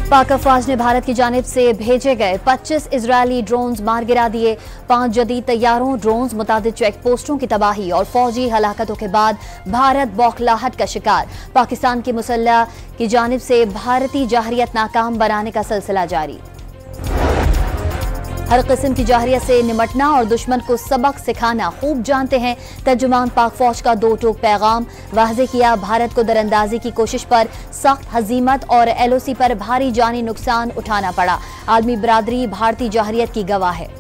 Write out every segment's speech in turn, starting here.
पाक अफवाज ने भारत की जानिब से भेजे गए 25 इजरायली ड्रोन्स मार गिरा दिए। 5 जदीद तैयारों, ड्रोन्स, मुतादिद चेक पोस्टों की तबाही और फौजी हलाकतों के बाद भारत बौखलाहट का शिकार। पाकिस्तान की मुसल्लह की जानिब से भारतीय जाहरियत नाकाम बनाने का सिलसिला जारी। हर किस्म की जाहरियत से निमटना और दुश्मन को सबक सिखाना खूब जानते हैं। तर्जुमान पाक फौज का दो टूक पैगाम वाज़ेह किया। भारत को दरअंदाजी की कोशिश पर सख्त हजीमत और LOC पर भारी जानी नुकसान उठाना पड़ा। आलमी बरादरी भारतीय जाहरियत की गवाह है।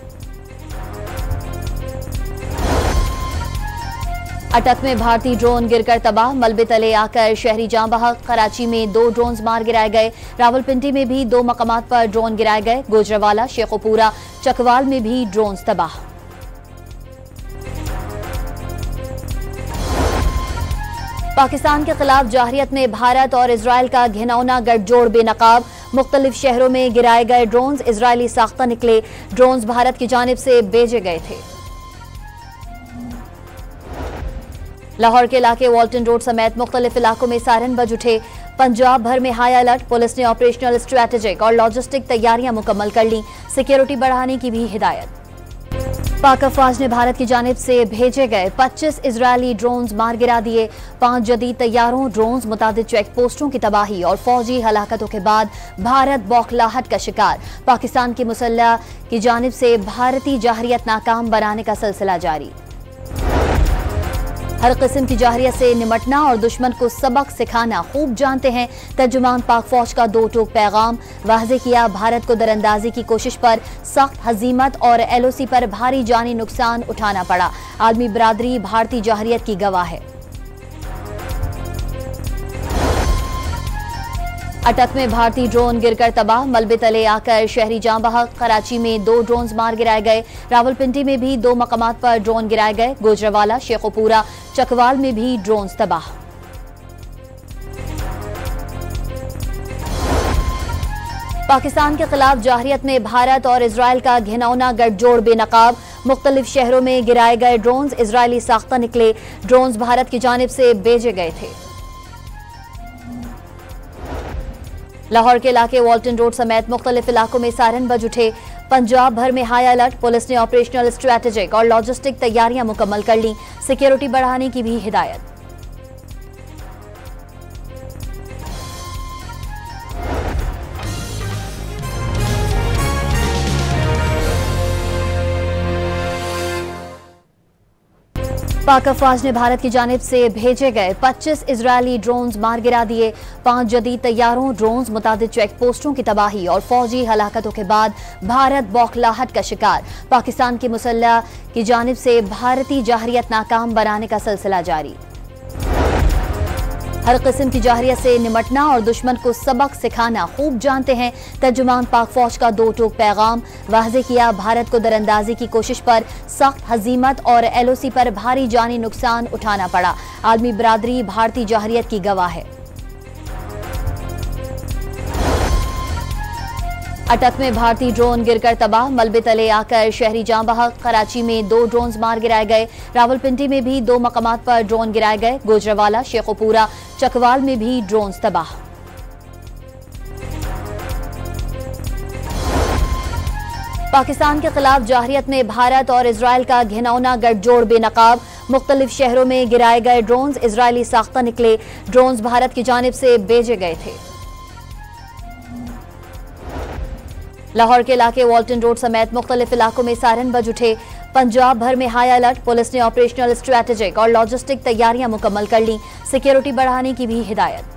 अटक में भारतीय ड्रोन गिरकर तबाह, मलबे तले आकर शहरी जां बहक। कराची में 2 ड्रोन मार गिराए गए। रावलपिंडी में भी 2 मकामात पर ड्रोन गिराए गए। गुजरावाला, शेखोपुरा, चकवाल में भी ड्रोन तबाह। पाकिस्तान के खिलाफ जाहरियत में भारत और इजराइल का घिनौना गठजोड़ बेनकाब। मुख्तलिफ शहरों में गिराए गए ड्रोन इजरायली साख्ता निकले। ड्रोन भारत की जानिब से भेजे गए थे। लाहौर के इलाके वाल्टन रोड समेत मुख्तलिफ इलाकों में सायरन बज उठे। पंजाब भर में हाई अलर्ट। पुलिस ने ऑपरेशनल, स्ट्रैटेजिक और लॉजिस्टिक तैयारियां मुकम्मल कर ली। सिक्योरिटी बढ़ाने की भी हिदायत। पाक अफवाज ने भारत की जानिब से भेजे गए 25 इजरायली ड्रोन्स मार गिरा दिए। 5 जदीद तैयारों, ड्रोन्स, मुतादिद चेक पोस्टों की तबाही और फौजी हलाकतों के बाद भारत बौखलाहट का शिकार। पाकिस्तान की मुसल्लह की जानिब से भारतीय जाहरियत नाकाम बनाने का सिलसिला जारी। हर किस्म की जाहरियत से निमटना और दुश्मन को सबक सिखाना खूब जानते हैं। तर्जुमान पाक फौज का दो टूक पैगाम वाज़ेह किया। भारत को दरअंदाजी की कोशिश पर सख्त हजीमत और LOC पर भारी जानी नुकसान उठाना पड़ा। आलमी बरादरी भारतीय जाहरियत की गवाह है। अटक में भारतीय ड्रोन गिरकर तबाह, मलबे तले आकर शहरी जां बहक। कराची में 2 ड्रोन मार गिराए गए। रावलपिंडी में भी 2 मकामात पर ड्रोन गिराए गए। गुजरावाला, शेखोपुरा, चकवाल में भी ड्रोन तबाह। पाकिस्तान के खिलाफ जाहरियत में भारत और इजराइल का घिनौना गठजोड़ बेनकाब। मुख्तलिफ शहरों में गिराए गए ड्रोन इजरायली साख्ता निकले। ड्रोन भारत की जानिब से भेजे गए थे। लाहौर के इलाके वाल्टन रोड समेत मुख्तलिफ इलाकों में सायरन बज उठे। पंजाब भर में हाई अलर्ट। पुलिस ने ऑपरेशनल, स्ट्रैटेजिक और लॉजिस्टिक तैयारियां मुकम्मल कर ली। सिक्योरिटी बढ़ाने की भी हिदायत। पाक अफवाज ने भारत की जानिब से भेजे गए 25 इजरायली ड्रोन्स मार गिरा दिए। 5 जदीद तैयारों, ड्रोन्स, मुतादिद चेक पोस्टों की तबाही और फौजी हलाकतों के बाद भारत बौखलाहट का शिकार। पाकिस्तान की मुसल्लह की जानिब से भारतीय जाहरियत नाकाम बनाने का सिलसिला जारी। हर किस्म की जाहरियत से निमटना और दुश्मन को सबक सिखाना खूब जानते हैं। तर्जुमान पाक फौज का दो टूक पैगाम वाज़ेह किया। भारत को दरअंदाजी की कोशिश पर सख्त हजीमत और LOC पर भारी जानी नुकसान उठाना पड़ा। आलमी बरादरी भारतीय जाहरियत की गवाह है। अटक में भारतीय ड्रोन गिरकर तबाह, मलबे तले आकर शहरी जां बहक। कराची में 2 ड्रोन मार गिराए गए। रावलपिंडी में भी 2 मकामात पर ड्रोन गिराए गए। गुजरावाला, शेखोपुरा, चकवाल में भी ड्रोन तबाह। पाकिस्तान के खिलाफ जाहरियत में भारत और इजराइल का घिनौना गठजोड़ बेनकाब। मुख्तलिफ शहरों में गिराए गए ड्रोन इजरायली साख्ता निकले। ड्रोन भारत की जानिब से भेजे गए थे। लाहौर के इलाके वाल्टन रोड समेत मुख्तलिफ इलाकों में सायरन बज उठे। पंजाब भर में हाई अलर्ट। पुलिस ने ऑपरेशनल, स्ट्रैटेजिक और लॉजिस्टिक तैयारियां मुकम्मल कर ली। सिक्योरिटी बढ़ाने की भी हिदायत।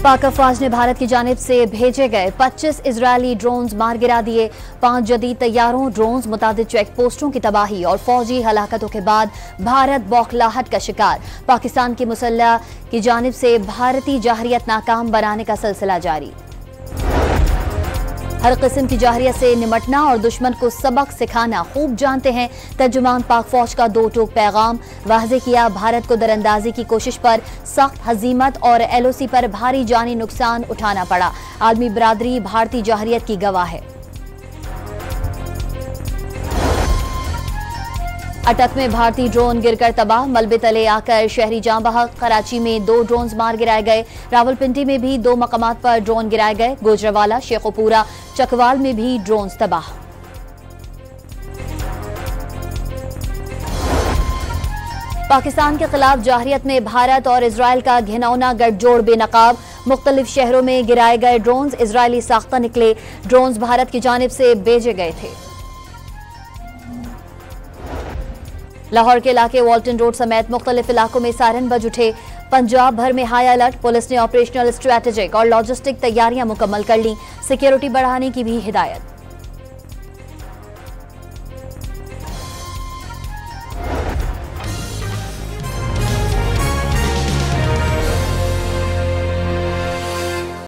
पाक अफवाज ने भारत की जानिब से भेजे गए 25 इजरायली ड्रोन्स मार गिरा दिए। 5 जदीद तैयारों, ड्रोन्स, मुतादिद चेक पोस्टों की तबाही और फौजी हलाकतों के बाद भारत बौखलाहट का शिकार। पाकिस्तान की मुसल्लह की जानिब से भारतीय जाहरियत नाकाम बनाने का सिलसिला जारी। हर किस्म की जाहरियत से निमटना और दुश्मन को सबक सिखाना खूब जानते हैं। तर्जुमान पाक फौज का दो टूक पैगाम वाज़ेह किया। भारत को दरअंदाजी की कोशिश पर सख्त हजीमत और LOC पर भारी जानी नुकसान उठाना पड़ा। आलमी बरादरी भारतीय जाहरियत की गवाह है। अटक में भारतीय ड्रोन गिरकर तबाह, मलबे तले आकर शहरी जां बहक। कराची में 2 ड्रोन मार गिराए गए। रावलपिंडी में भी 2 मकामात पर ड्रोन गिराए गए। गुजरावाला, शेखोपुरा, चकवाल में भी ड्रोन तबाह। पाकिस्तान के खिलाफ जारहियत में भारत और इजराइल का घिनौना गठजोड़ बेनकाब। मुख्तलिफ शहरों में गिराए गए ड्रोन्स इजरायली साख्ता निकले। ड्रोन्स भारत की जानिब से भेजे गए थे। लाहौर के इलाके वॉल्टन रोड समेत मुख्तलिफ इलाकों में सायरन बज उठे। पंजाब भर में हाई अलर्ट। पुलिस ने ऑपरेशनल, स्ट्रैटेजिक और लॉजिस्टिक तैयारियां मुकम्मल कर ली। सिक्योरिटी बढ़ाने की भी हिदायत।